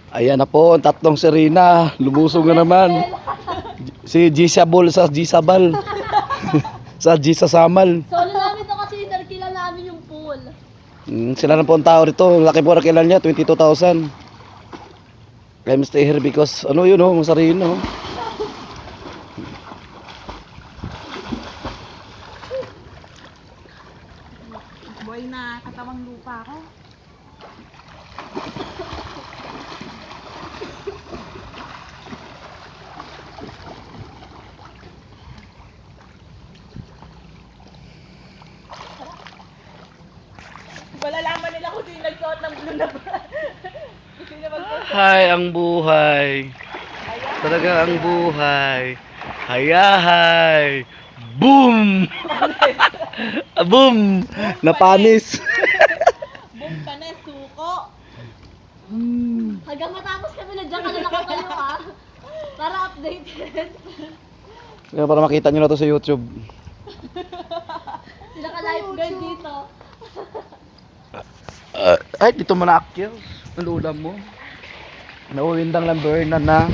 Ayan na po, ang tatlong Serena. Lumusong na naman. Si Gisabol sa Gisabal. Sa Gisasamal. Solo namin to kasi narkila namin yung pool. Sila na po ang tao rito. Laki po nakilan niya, 22,000. I'm stay here because, ano yun oh, masarino. Boy na katawang lupa ko. Malalaman nila kung sino nagsuot ng blue na ba. Sino magsuot? Hay, ang buhay. Talaga ang buhay. Hayahay. Boom! Boom! Napanis. Boom ka na, suko. Hanggang matapos kami na dyan ka na nakatayo ah. Para updated. Kaya para makita nyo na to sa YouTube. Sila ka lifeguard dito. Ay, dito mo na akyos. Ang ulam mo. Nauwindang lang burn na.